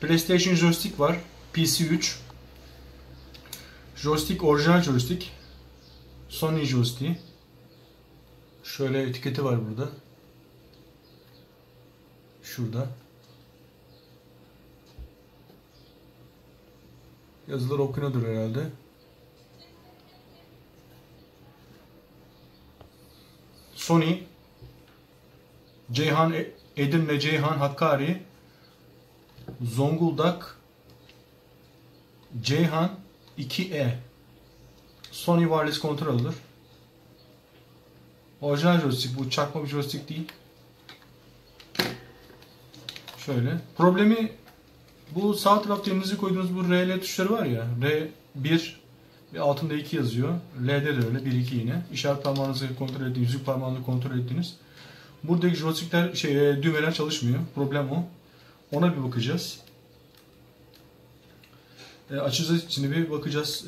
PlayStation joystick var. PC3. Joystick orijinal joystick. Sony joystick. Şöyle etiketi var burada. Şurada. Yazılar okunuyordur herhalde. Sony Ceyhan Edirne, Ceyhan, Hakkari, Zonguldak, Ceyhan 2E. Sony wireless controller. Orijinal joystick, bu çakma bir joystick değil. Şöyle. Problemi bu sağ tarafta elinizi koyduğunuz bu RL tuşları var ya. R1 ve altında 2 yazıyor. L'de de öyle 1 2 yine. İşaret parmağınızı kontrol ettiğiniz, yüzük parmağınızı kontrol ettiğiniz. Buradaki joystickler düğmeler çalışmıyor. Problem o. Ona bir bakacağız. Açacağız, içine bir bakacağız.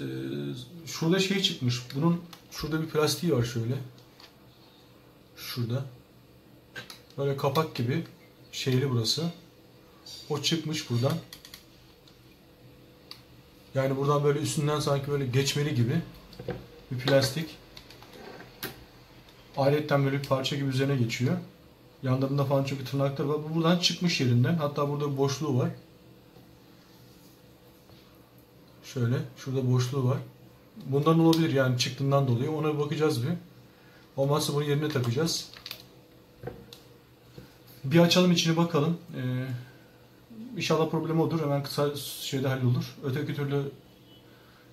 Şurada şey çıkmış. Bunun şurada bir plastiği var şöyle. Şurada. Böyle kapak gibi şeyli burası. O çıkmış buradan. Yani buradan böyle üstünden sanki böyle geçmeli gibi bir plastik. Aletten böyle bir parça gibi üzerine geçiyor. Yanlarında falan çok tırnaklar var. Bu buradan çıkmış yerinden. Hatta burada bir boşluğu var. Şöyle. Şurada boşluğu var. Bundan olabilir yani çıktığından dolayı. Ona bir bakacağız bir. Olmazsa bunu yerine takacağız. Bir açalım içini bakalım. İnşallah problem odur. Hemen kısa şeyde hallolur. Öteki türlü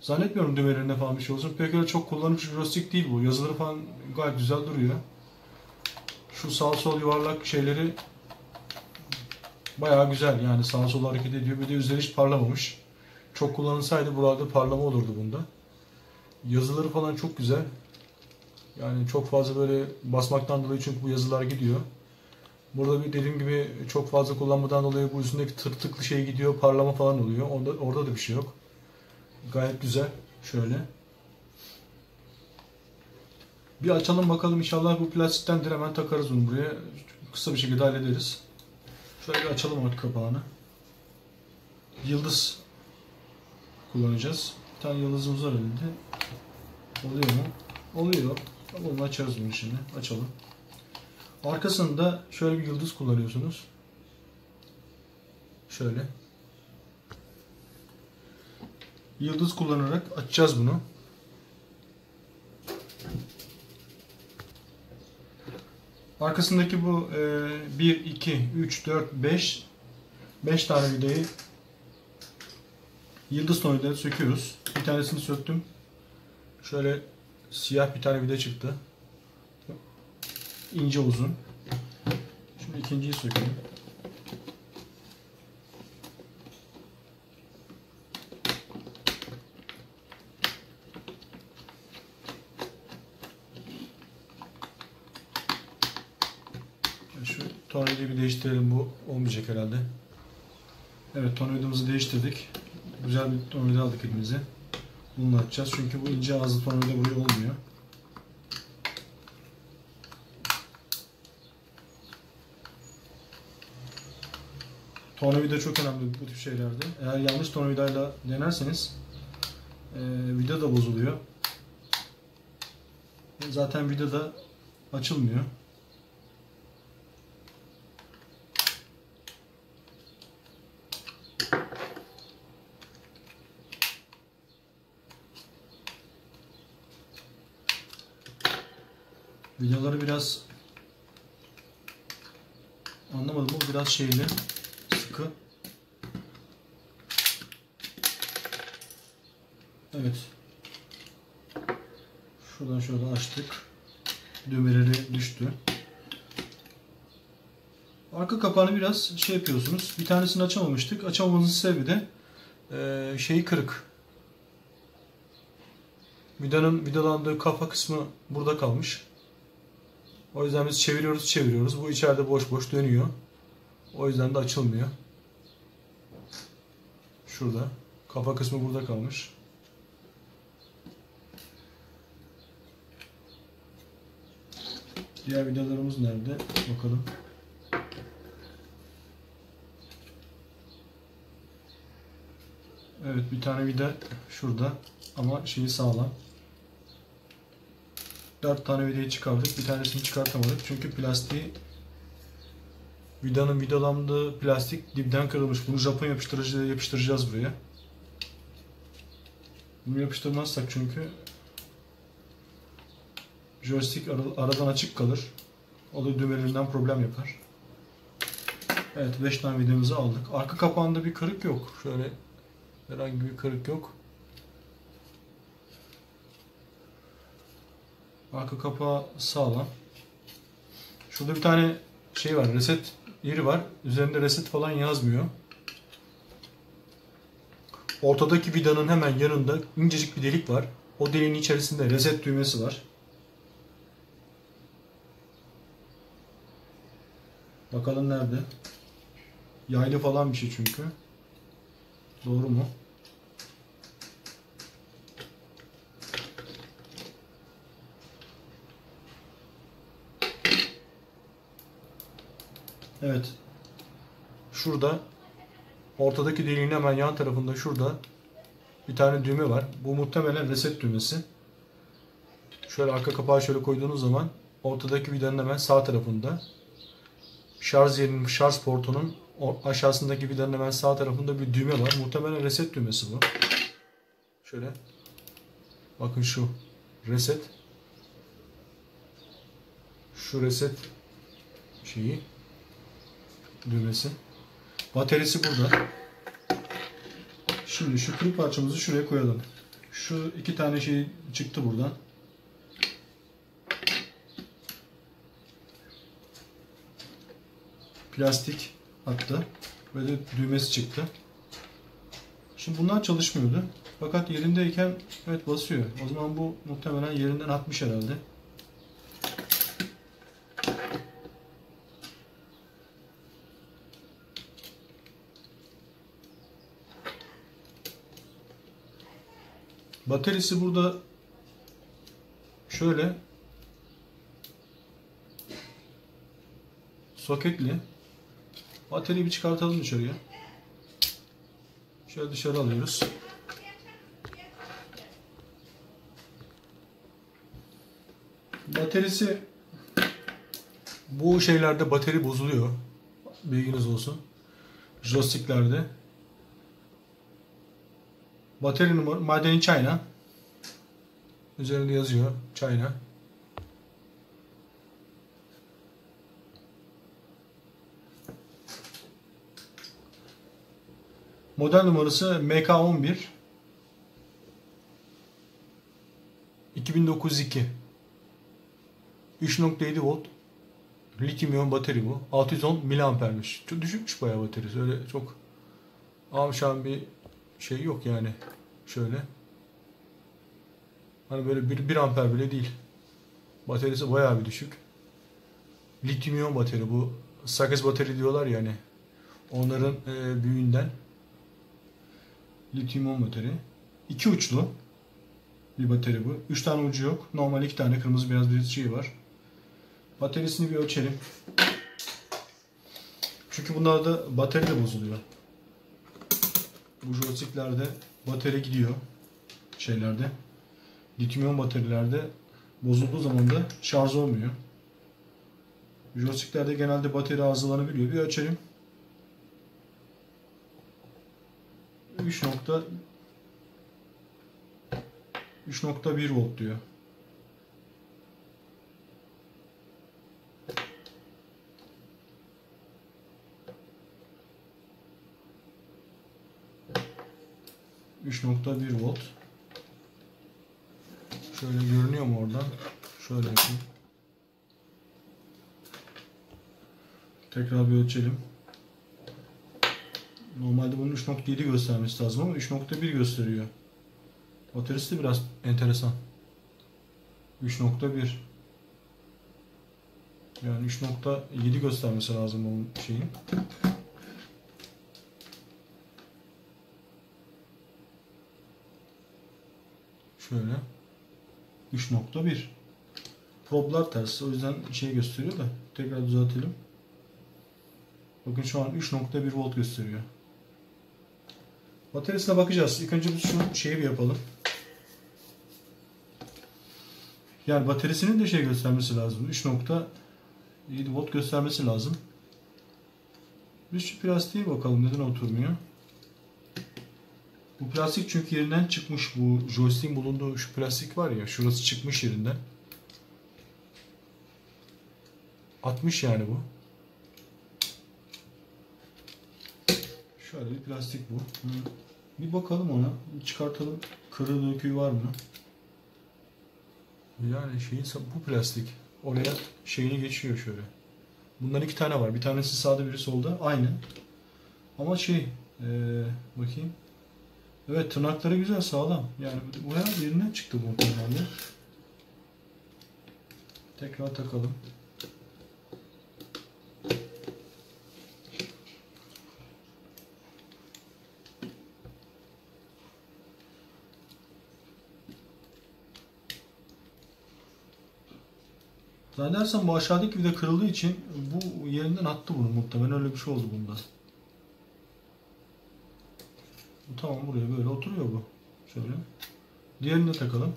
zannetmiyorum düğmelerinde falan bir şey olsun. Pek öyle çok kullanılmış bir joystick değil bu. Yazıları falan gayet güzel duruyor. Şu sağ sol yuvarlak şeyleri bayağı güzel. Yani sağ sol hareket ediyor. Bir de üzeri hiç parlamamış. Çok kullanılsaydı buralarda parlama olurdu bunda. Yazıları falan çok güzel. Yani çok fazla böyle basmaktan dolayı çünkü bu yazılar gidiyor. Burada bir dediğim gibi çok fazla kullanmadan dolayı bu üstündeki tırtıklı şey gidiyor, parlama falan oluyor. Orada da bir şey yok. Gayet güzel. Şöyle. Bir açalım bakalım, inşallah bu plastiktendir, hemen takarız bunu buraya. Kısa bir şekilde hallederiz. Şöyle bir açalım artık kapağını. Yıldız kullanacağız. Bir tane yıldızımız var elinde. Oluyor mu? Oluyor. Bunu açarız bunun şimdi. Açalım. Arkasında şöyle bir yıldız kullanıyorsunuz. Şöyle. Yıldız kullanarak açacağız bunu. Arkasındaki bu 1, 2, 3, 4, 5 tane vidayı yıldız tornavidayla söküyoruz. Bir tanesini söktüm. Şöyle siyah bir tane vida çıktı. İnce uzun. Şimdi ikinciyi sökeyim. Şu tornavidayı bir değiştirelim, bu olmayacak herhalde. Evet, tornavidamızı değiştirdik. Güzel bir tornavida aldık elimize. Bununla açacağız çünkü bu ince ağızlı tornavida buraya olmuyor. Tornavida çok önemli bu tip şeylerde. Eğer yanlış tornavidayla denerseniz vida da bozuluyor. Zaten vida da açılmıyor. Vidaları biraz anlamadım, bu biraz şeyli, sıkı. Evet. Şuradan şöyle açtık. Düğmeleri düştü. Arka kapağını biraz şey yapıyorsunuz. Bir tanesini açamamıştık. Açamamızın sebebi de şeyi kırık. Vidalandığı kafa kısmı burada kalmış. O yüzden biz çeviriyoruz. Bu içeride boş boş dönüyor. O yüzden de açılmıyor. Şurada. Kafa kısmı burada kalmış. Diğer vidalarımız nerede? Bakalım. Evet, bir tane vida şurada ama şeyi sağlam. 4 tane vidayı çıkardık. Bir tanesini çıkartamadık. Çünkü plastiği, vidanın vidalandığı plastik dipten kırılmış. Bunu Japon yapıştırıcıyla yapıştıracağız buraya. Bunu yapıştırmazsak çünkü joystick aradan açık kalır. O da düğmelerinden problem yapar. Evet, 5 tane vidamızı aldık. Arka kapağında bir kırık yok. Şöyle herhangi bir kırık yok. Arka kapağı sağlam. Şurada bir tane şey var. Reset yeri var. Üzerinde reset falan yazmıyor. Ortadaki vidanın hemen yanında incecik bir delik var. O deliğin içerisinde reset düğmesi var. Bakalım nerede? Yaylı falan bir şey çünkü. Doğru mu? Evet. Şurada ortadaki deliğin hemen yan tarafında şurada bir tane düğme var. Bu muhtemelen reset düğmesi. Şöyle arka kapağı şöyle koyduğunuz zaman ortadaki vidanın hemen sağ tarafında, şarj yerinin, şarj portunun aşağısındaki vidanın hemen sağ tarafında bir düğme var. Muhtemelen reset düğmesi bu. Şöyle. Bakın şu reset. Şu reset şeyi, düğmesi. Bataryası burada. Şimdi şu kırık parçamızı şuraya koyalım. Şu iki tane şey çıktı buradan. Plastik hatta ve de düğmesi çıktı. Şimdi bunlar çalışmıyordu. Fakat yerindeyken evet basıyor. O zaman bu muhtemelen yerinden atmış herhalde. Bataryası burada şöyle soketli. Bataryayı bir çıkartalım dışarıya. Şöyle dışarı alıyoruz. Bataryası, bu şeylerde bateri bozuluyor. Bilginiz olsun. Joysticklerde. Bateri numara Made in China. Üzerinde yazıyor China. Model numarası MK11 2902 3.7 volt lityum iyon bateri bu. 610 miliampermiş. Çok düşükmüş bayağı bataryası. Öyle çok amşan bir şey yok yani. Şöyle. Hani böyle 1 amper bile değil. Bataryası bayağı bir düşük. Lityum iyon bateri bu. Sakız bateri diyorlar yani. Onların büyüğünden. Lityum iyon bateri. 2 uçlu bir bateri bu. 3 tane ucu yok. Normal 2 tane kırmızı beyaz bir şey var. Bataryasını bir ölçelim. Çünkü bunlarda bateri de bozuluyor. Bu joysticklerde bateri gidiyor. Şeylerde. Lityum iyon batarilerde bozulduğu zaman da şarj olmuyor. Joysticklerde genelde bateri arızalanabiliyor. Bir ölçelim. 3.1 volt diyor. ...3.1 volt. Şöyle görünüyor mu oradan? Şöyle yapayım. Tekrar bir ölçelim. Normalde bunun 3.7 göstermesi lazım ama 3.1 gösteriyor. Bataryası da biraz enteresan. 3.1. Yani 3.7 göstermesi lazım bunun şeyin. Şöyle. 3.1. Problar ters. O yüzden şey gösteriyor da. Tekrar düzeltelim. Bakın şu an 3.1 volt gösteriyor. Bataryasına bakacağız. İlk önce biz şu şeyi bir yapalım. Yani bataryasının da şey göstermesi lazım. 3.7 volt göstermesi lazım. Biz şu plastiğe bakalım neden oturmuyor. Bu plastik çünkü yerinden çıkmış. Bu joystick'in bulunduğu şu plastik var ya, şurası çıkmış yerinden. 60 yani bu. Şöyle bir plastik bu. Bir bakalım ona. Bir çıkartalım. Kırığı döküğü var mı? Yani bu plastik. Oraya şeyini geçiyor şöyle. Bundan 2 tane var. Bir tanesi sağda, biri solda. Aynı. Ama bakayım. Evet, tırnakları güzel, sağlam. Yani bu her yerinden çıktı bu muhtemelen. Tekrar takalım. Zannedersem bu aşağıdaki vida kırıldığı için bu yerinden attı bunu muhtemelen, öyle bir şey oldu bunda. Tamam, buraya böyle oturuyor bu. Şöyle. Diğerini de takalım.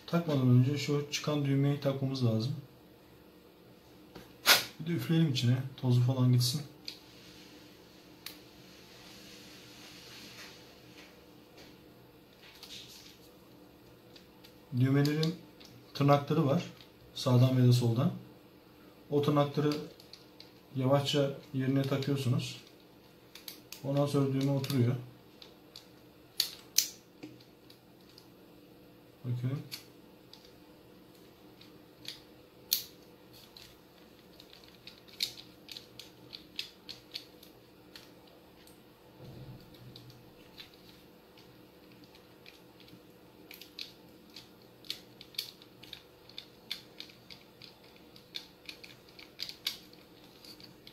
Takmadan önce şu çıkan düğmeyi takmamız lazım. Bir de üfleyelim içine. Tozu falan gitsin. Düğmelerin tırnakları var. Sağdan ve de soldan. O tırnakları yavaşça yerine takıyorsunuz. Ondan sonra düğme oturuyor. Bakın.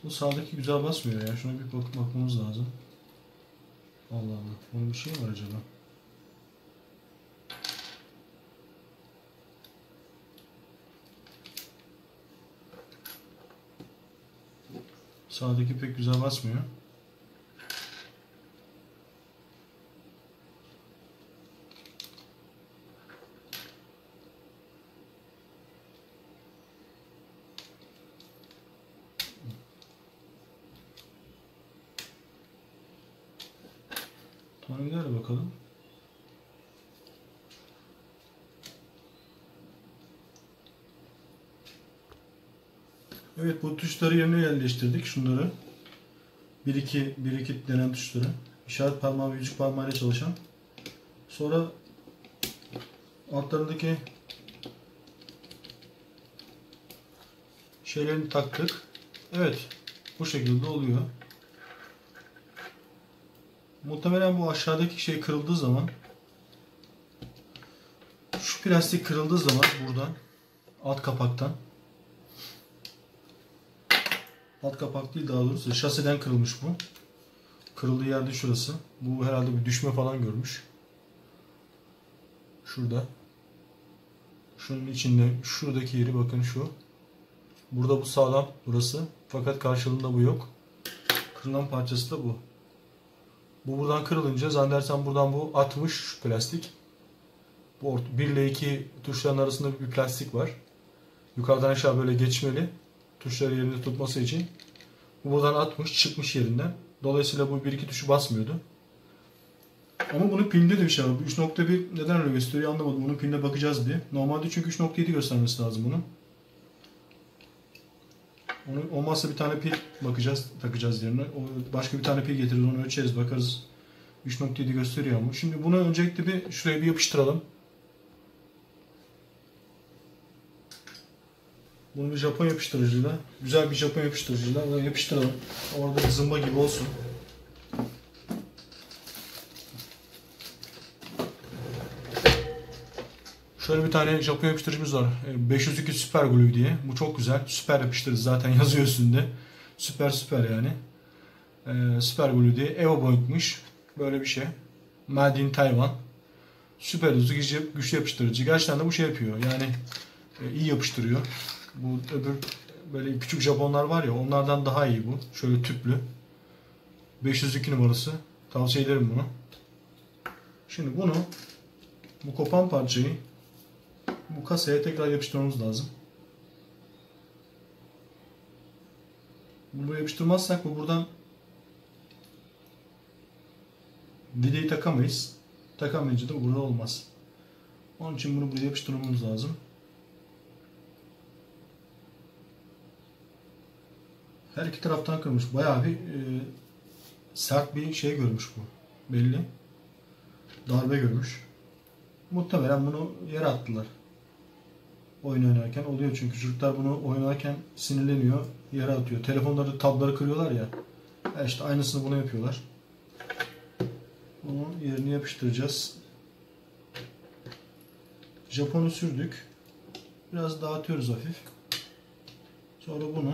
Bu sağdaki güzel basmıyor ya. Şuna bir bakmamız lazım. Allah Allah. Bunun bir şey mi var acaba? Sağdaki pek güzel basmıyor. Tornavidayla bakalım. Evet, bu tuşları yerine yerleştirdik. Şunları. 1-2 denen tuşları. İşaret parmağı ve yüzük parmağıyla çalışan. Sonra altlarındaki şeylerini taktık. Evet. Bu şekilde oluyor. Muhtemelen bu aşağıdaki şey kırıldığı zaman, şu plastik kırıldığı zaman buradan, alt kapaktan, alt kapak değil daha doğrusu, şasiden kırılmış bu. Kırıldığı yerde şurası. Bu herhalde bir düşme falan görmüş. Şurada. Şunun içinde, şuradaki yeri bakın şu. Burada bu sağlam, burası. Fakat karşılığında bu yok. Kırılan parçası da bu. Bu buradan kırılınca zannedersem buradan bu atmış şu plastik. Bu 1 ile 2 tuşların arasında bir plastik var. Yukarıdan aşağı böyle geçmeli. Tuşları yerinde tutması için. Bu buradan atmış, çıkmış yerinden. Dolayısıyla bu 1-2 tuşu basmıyordu. Ama bunun pilinde de bir şey var. 3.1 neden öyle gösteriyor anlamadım. Bunun piline bakacağız diye. Normalde çünkü 3.7 göstermesi lazım bunun. Onu olmazsa bir tane pil bakacağız, takacağız yerine. Başka bir tane pil getiririz, onu ölçeriz, bakarız. 3.7 gösteriyor mu? Şimdi bunu öncelikle bir şuraya bir yapıştıralım. Bunu bir Japon yapıştırıcıyla, güzel bir Japon yapıştırıcıyla bunu yapıştıralım. Orada bir zımba gibi olsun. Şöyle bir tane Japon yapıştırıcımız var. 502 Super Glue diye. Bu çok güzel. Süper yapıştırıcı zaten yazıyor üstünde. Süper yani. Super Glue diye. Evoboing'miş. Böyle bir şey. Made in Taiwan. Süper hızlı güçlü yapıştırıcı. Gerçekten de bu şey yapıyor. Yani iyi yapıştırıyor. Bu öbür böyle küçük Japonlar var ya, onlardan daha iyi bu. Şöyle tüplü. 502 numarası. Tavsiye ederim bunu. Şimdi bunu, bu kopan parçayı bu kasaya tekrar yapıştırmamız lazım. Bunu yapıştırmazsak bu buradan videyi takamayız. Takamayınca da burada olmaz. Onun için bunu buraya yapıştırmamız lazım. Her iki taraftan kırmış. Bayağı bir sert bir şey görmüş bu. Belli. Darbe görmüş. Muhtemelen bunu yere attılar. Oyun oynarken oluyor çünkü çocuklar bunu oynarken sinirleniyor, yere atıyor. Telefonları, tabları kırıyorlar ya. İşte aynısını buna yapıyorlar. Bunu yerine yapıştıracağız. Japonu sürdük. Biraz dağıtıyoruz hafif. Sonra bunu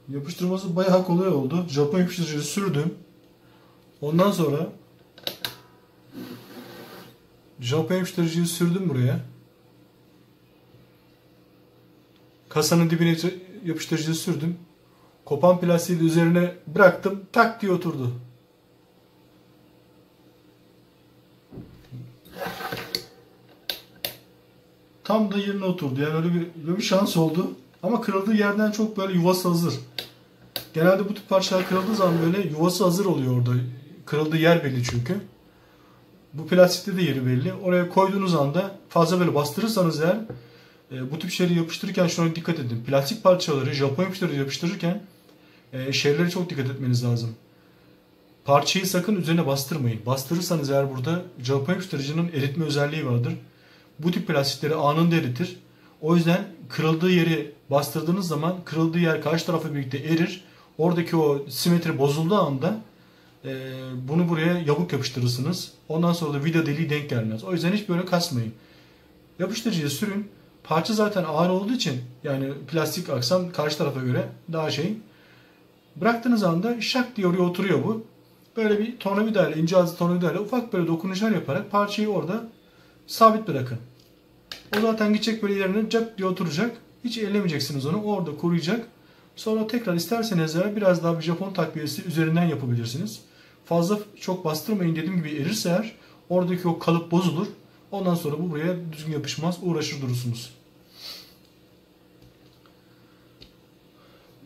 yapıştırması bayağı kolay oldu. Japon yapıştırıcıyı sürdüm. Ondan sonra Japon yapıştırıcıyı sürdüm buraya. Kasanın dibine yapıştırıcıyı sürdüm. Kopan plastiği de üzerine bıraktım. Tak diye oturdu. Tam da yerine oturdu. Yani öyle bir şans oldu. Ama kırıldığı yerden çok böyle yuvası hazır. Genelde bu tip parçalar kırıldığı zaman böyle yuvası hazır oluyor orada. Kırıldığı yer belli çünkü. Bu plastikte de yeri belli. Oraya koyduğunuz anda fazla böyle bastırırsanız eğer bu tip şeyleri yapıştırırken şuna dikkat edin. Plastik parçaları Japon yapıştırıcı yapıştırırken şeylere çok dikkat etmeniz lazım. Parçayı sakın üzerine bastırmayın. Bastırırsanız eğer burada Japon yapıştırıcının eritme özelliği vardır. Bu tip plastikleri anında eritir. O yüzden kırıldığı yeri bastırdığınız zaman kırıldığı yer karşı tarafla birlikte erir. Oradaki o simetri bozulduğu anda bunu buraya yamuk yapıştırırsınız. Ondan sonra da vida deliği denk gelmez. O yüzden hiç böyle kasmayın. Yapıştırıcıya sürün. Parça zaten ağır olduğu için yani plastik aksam karşı tarafa göre daha şey. Bıraktığınız anda şak diye oraya oturuyor bu. Böyle bir tornavidayla, ince ağızlı tornavidayla ufak böyle dokunuşlar yaparak parçayı orada sabit bırakın. O zaten gidecek böyle yerine cak diye oturacak. Hiç ellemeyeceksiniz onu. Orada kuruyacak. Sonra tekrar isterseniz biraz daha bir Japon takviyesi üzerinden yapabilirsiniz. Fazla çok bastırmayın, dediğim gibi erirse eğer oradaki o kalıp bozulur. Ondan sonra bu buraya düzgün yapışmaz. Uğraşır durursunuz.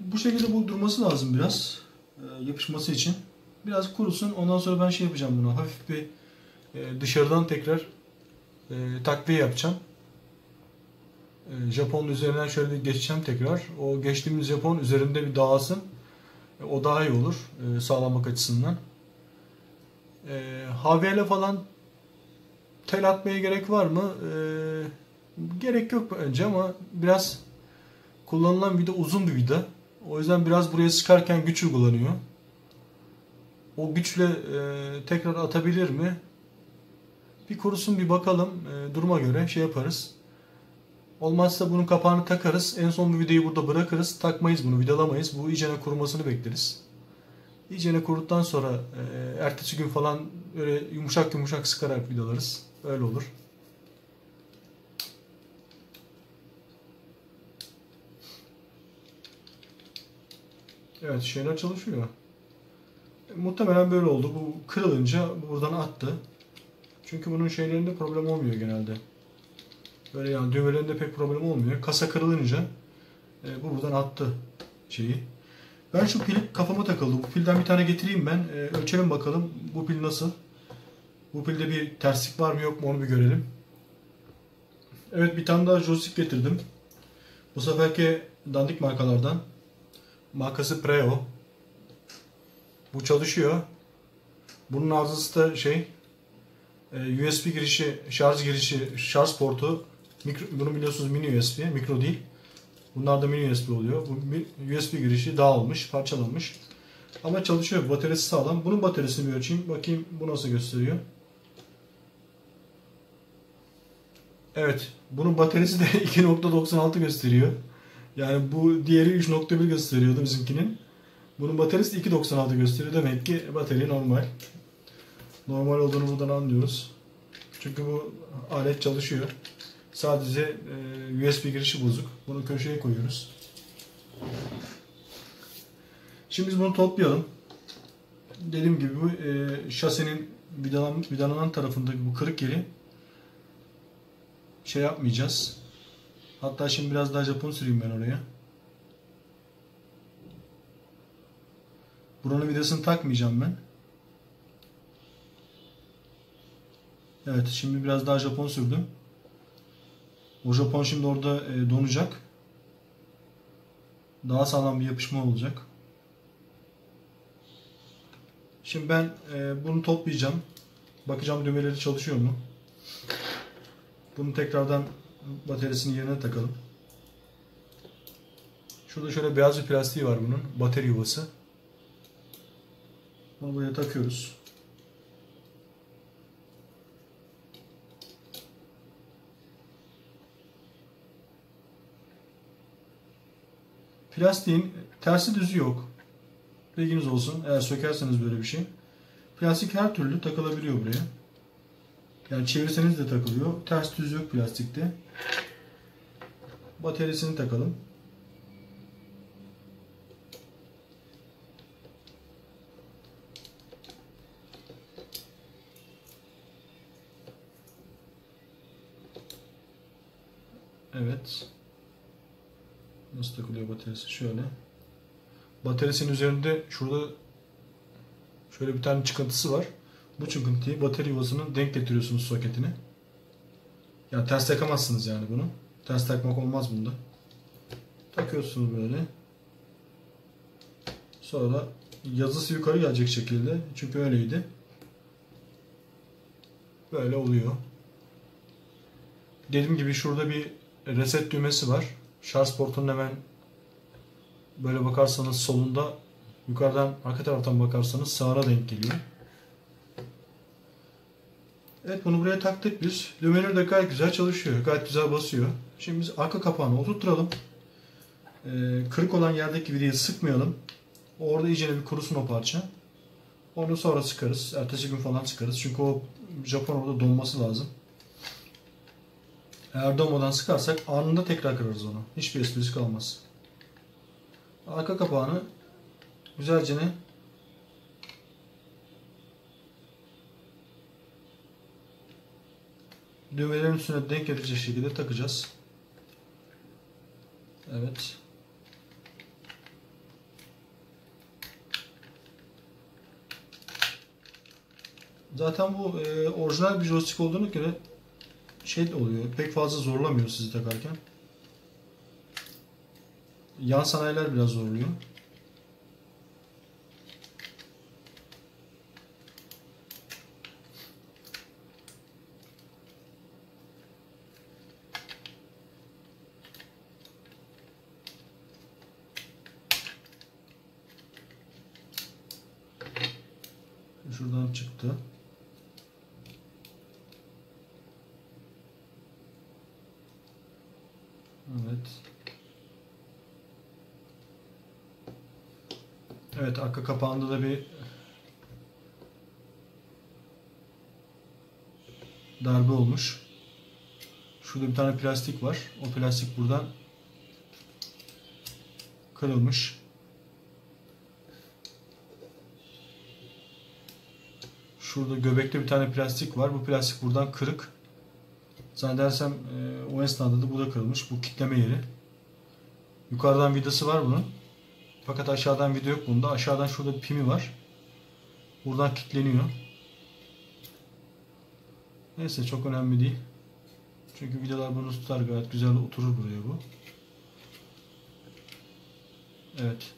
Bu şekilde bu durması lazım biraz. Yapışması için. Biraz kurusun. Ondan sonra ben şey yapacağım buna. Hafif bir dışarıdan tekrar takviye yapacağım. Japonun üzerinden şöyle geçeceğim tekrar. O geçtiğimiz Japon üzerinde bir dağılsın. O daha iyi olur sağlamak açısından. HV'le falan tel atmaya gerek var mı? Gerek yok bence ama biraz kullanılan vida uzun bir vida. O yüzden biraz buraya sıkarken güç uygulanıyor. O güçle tekrar atabilir mi? Bir kurusun bir bakalım. Duruma göre şey yaparız. Olmazsa bunun kapağını takarız. En son bu vidayı burada bırakırız. Takmayız bunu, vidalamayız. Bu iyicene kurumasını bekleriz. İyicene kuruduktan sonra ertesi gün falan öyle yumuşak yumuşak sıkarak vidalarız. Öyle olur. Evet, şeyler çalışıyor. Muhtemelen böyle oldu. Bu kırılınca buradan attı. Çünkü bunun şeylerinde problem olmuyor genelde. Böyle yani düğmelerinde pek problem olmuyor. Kasa kırılınca bu buradan attı şeyi. Ben şu pil kafama takıldı. Bu pilden bir tane getireyim ben. Ölçelim bakalım bu pil nasıl. Bu pilde bir terslik var mı yok mu onu bir görelim. Evet, bir tane daha joystick getirdim. Bu seferki dandik markalardan. Markası Preo. Bu çalışıyor. Bunun arızası da şey USB girişi, şarj portu. Bunu biliyorsunuz mini USB, mikro değil. Bunlar da mini USB oluyor. Bu USB girişi dağılmış, parçalanmış. Ama çalışıyor. Bataryası sağlam. Bunun bataryasını bir ölçeyim. Bakayım bu nasıl gösteriyor. Evet. Bunun bataryası da 2.96 gösteriyor. Yani bu diğeri 3.1 gösteriyordu bizimkinin. Bunun bataryası 2.96 gösteriyor. Demek ki batarya normal. Normal olduğunu buradan anlıyoruz. Çünkü bu alet çalışıyor. Sadece USB girişi bozuk. Bunu köşeye koyuyoruz. Şimdi biz bunu toplayalım. Dediğim gibi bu şasenin vidalanan tarafındaki bu kırık yeri şey yapmayacağız. Hatta şimdi biraz daha Japon süreyim ben oraya. Buranın vidasını takmayacağım ben. Evet, şimdi biraz daha Japon sürdüm. O Japon şimdi orada donacak. Daha sağlam bir yapışma olacak. Şimdi ben bunu toplayacağım. Bakacağım düğmeleri çalışıyor mu? Bunu tekrardan bataryasının yerine takalım. Şurada şöyle beyaz bir plastiği var bunun. Batarya yuvası. Bunu buraya takıyoruz. Plastiğin tersi düzü yok. Bilginiz olsun. Eğer sökerseniz böyle bir şey. Plastik her türlü takılabiliyor buraya. Yani çevirseniz de takılıyor. Ters düz yok plastikte. Bataryasını takalım. Evet. Nasıl takılıyor bataryası? Şöyle. Bataryasının üzerinde şurada şöyle bir tane çıkıntısı var. Bu çıkıntıyı batarya yuvasına denk getiriyorsunuz soketine. Yani ters takamazsınız yani bunu. Ters takmak olmaz bunda. Takıyorsunuz böyle. Sonra yazısı yukarı gelecek şekilde. Çünkü öyleydi. Böyle oluyor. Dediğim gibi şurada bir reset düğmesi var. Şarj portunun hemen böyle bakarsanız solunda, yukarıdan arka taraftan bakarsanız sağına denk geliyor. Evet, bunu buraya taktık biz. Luminör de gayet güzel çalışıyor. Gayet güzel basıyor. Şimdi biz arka kapağını oturtturalım. Kırık olan yerdeki vidayı sıkmayalım. Orada iyice bir kurusun o parça. Onu sonra sıkarız. Ertesi gün falan sıkarız. Çünkü o Japon orada donması lazım. Eğer donmadan sıkarsak anında tekrar kırarız onu. Hiçbir esprisi kalmaz. Arka kapağını güzelce düğmelerin üstüne denk gelecek şekilde takacağız. Evet. Zaten bu orijinal bir joystick olduğuna göre şey oluyor. Pek fazla zorlamıyor sizi takarken. Yan sanayiler biraz zorluyor. Şuradan çıktı. Evet. Evet, arka kapağında da bir darbe olmuş. Şurada bir tane plastik var. O plastik buradan kırılmış. Şurada göbekte bir tane plastik var. Bu plastik buradan kırık. Zannedersem o esnada da bu da kırılmış. Bu kitleme yeri. Yukarıdan vidası var bunun. Fakat aşağıdan vida yok bunda. Aşağıdan şurada bir pimi var. Buradan kilitleniyor. Neyse, çok önemli değil. Çünkü vidalar bunu tutar, gayet güzel oturur buraya bu. Evet.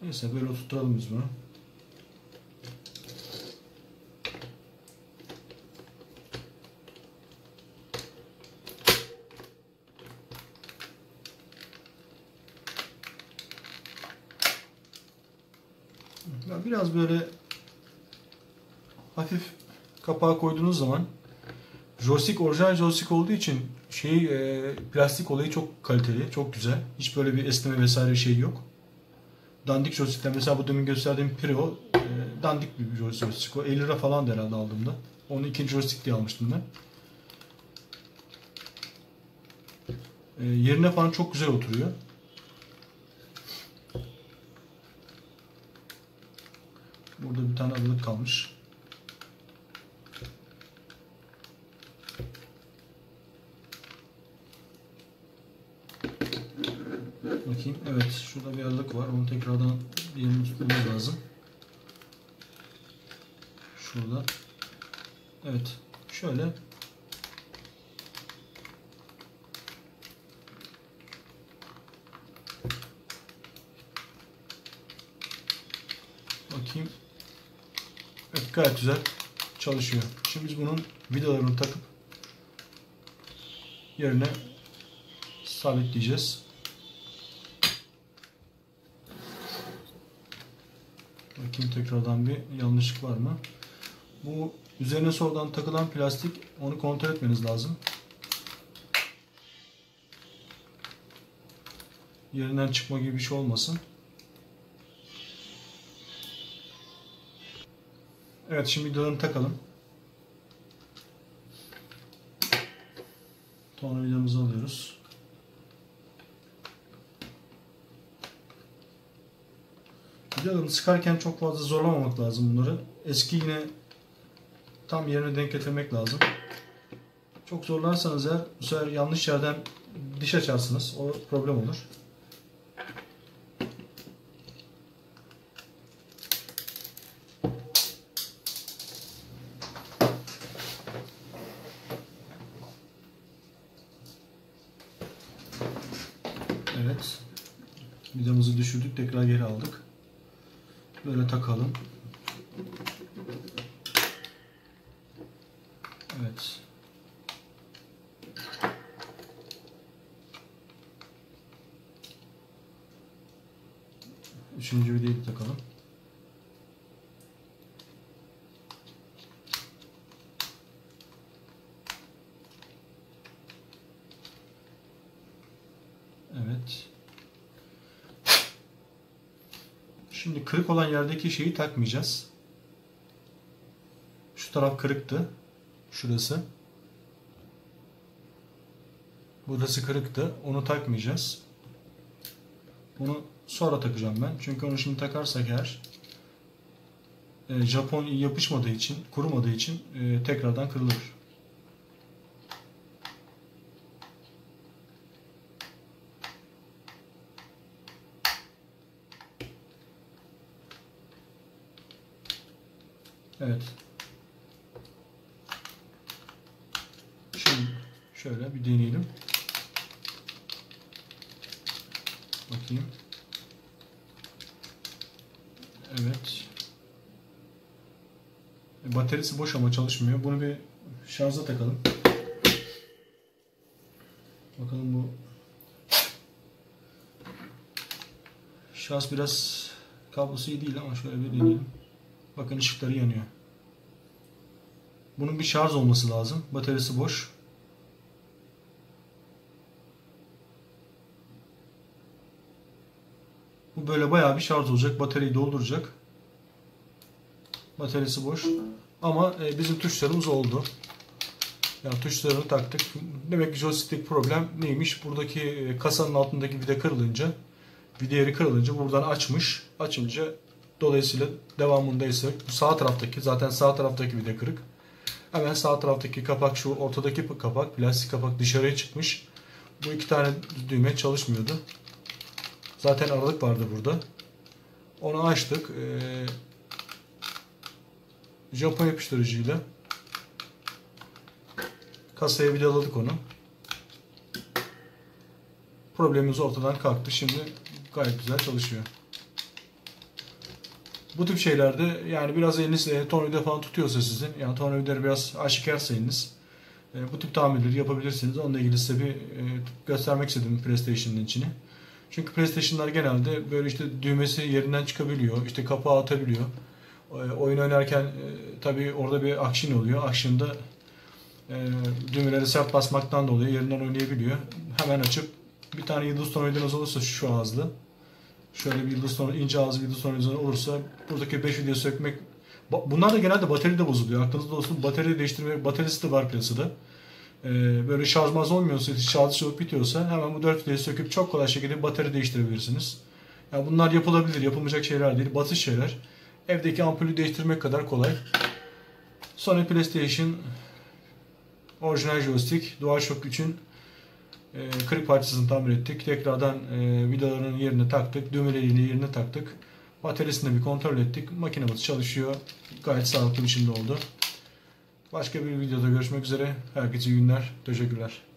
Neyse, böyle oturtalım biz bunu. Biraz böyle hafif kapağı koyduğunuz zaman, joystick orijinal joystick olduğu için plastik olayı çok kaliteli, çok güzel. Hiç böyle bir esneme vesaire şey yok. dandik joystickler. Mesela bu demin gösterdiğim Prio dandik bir joystick. O 50 lira falan herhalde aldığımda. Onu ikinci joystick diye almıştım ben. Yerine falan çok güzel oturuyor. Burada bir tane aralık kalmış. Bakayım. Evet. Şurada bir aralık var. Onu tekrardan yerine tutmamız lazım. Şurada. Evet. Şöyle. Bakayım. Evet, gayet güzel çalışıyor. Şimdi biz bunun vidalarını takıp yerine sabitleyeceğiz. Bakayım tekrardan bir yanlışlık var mı? Bu üzerine sonradan takılan plastik, onu kontrol etmeniz lazım. Yerinden çıkma gibi bir şey olmasın. Evet, şimdi vidalarını takalım. Tornavidamızı alıyoruz. Vidalarını sıkarken çok fazla zorlamamak lazım bunları. Eski yine tam yerine denk getirmek lazım. Çok zorlarsanız eğer bu sefer yanlış yerden diş açarsınız. O problem olur. Evet. Vidamızı düşürdük. Tekrar geri aldık. Böyle takalım. Evet. Üçüncü vidayı takalım. Evet. Şimdi kırık olan yerdeki şeyi takmayacağız. Şu taraf kırıktı. Şurası. Burası kırıktı. Onu takmayacağız. Bunu sonra takacağım ben. Çünkü onu şimdi takarsak eğer Japon yapışmadığı için, kurumadığı için tekrardan kırılır. Evet. Şimdi şöyle bir deneyelim. Bakayım. Evet. Bataryası boş ama çalışmıyor. Bunu bir şarja takalım. Bakalım bu şarj biraz kablosu iyi değil ama şöyle bir deneyelim. Bakın ışıkları yanıyor. Bunun bir şarj olması lazım. Bataryası boş. Bu böyle bayağı bir şarj olacak. Bataryayı dolduracak. Bataryası boş. Ama bizim tuşlarımız oldu. Yani tuşlarını taktık. Demek ki joystick problem neymiş? Buradaki kasanın altındaki vida kırılınca, vida yeri kırılınca buradan açmış. Açınca dolayısıyla devamında ise sağ taraftaki, zaten sağ taraftaki vida kırık. Hemen sağ taraftaki kapak, şu ortadaki kapak, plastik kapak dışarıya çıkmış. Bu iki tane düğme çalışmıyordu. Zaten aralık vardı burada. Onu açtık. Japon yapıştırıcıyla kasaya vidaladık onu. Problemimiz ortadan kalktı. Şimdi gayet güzel çalışıyor. Bu tip şeylerde yani biraz eliniz tornavida falan tutuyorsa sizin, yani tornavidaları biraz aşikarsa eliniz, bu tip tamirleri yapabilirsiniz. Onunla ilgili size bir göstermek istedim PlayStation'ın içini. Çünkü PlayStation'lar genelde böyle işte düğmesi yerinden çıkabiliyor, işte kapağı atabiliyor. Oyun oynarken tabii orada bir action oluyor. Action'da düğmeleri sert basmaktan dolayı yerinden oynayabiliyor. Hemen açıp bir tane yıldız tornavidanız olursa şu ağızlı, şöyle bir yıldız sonra ince ağzı bir yıldız sonra olursa buradaki 5 vidayı sökmek, bunlar da genelde bateride bozuluyor. Aklınızda olsun, batarya değiştirme bataryası da var piyasada. Böyle şarjmaz olmuyorsa, şarjı çabuk bitiyorsa hemen bu 4 vidayı söküp çok kolay şekilde batarya değiştirebilirsiniz. Yani bunlar yapılabilir, yapılmayacak şeyler değil, basit şeyler. Evdeki ampulü değiştirmek kadar kolay. Sony PlayStation orijinal joystick, DualShock 3'ün kırık parçasını tamir ettik. Tekrardan vidalarının yerine taktık, düğmelerini yerine taktık. Bataryasını bir kontrol ettik. Makinemiz çalışıyor. Gayet sağlıklı biçimde oldu. Başka bir videoda görüşmek üzere. Herkese iyi günler. Teşekkürler.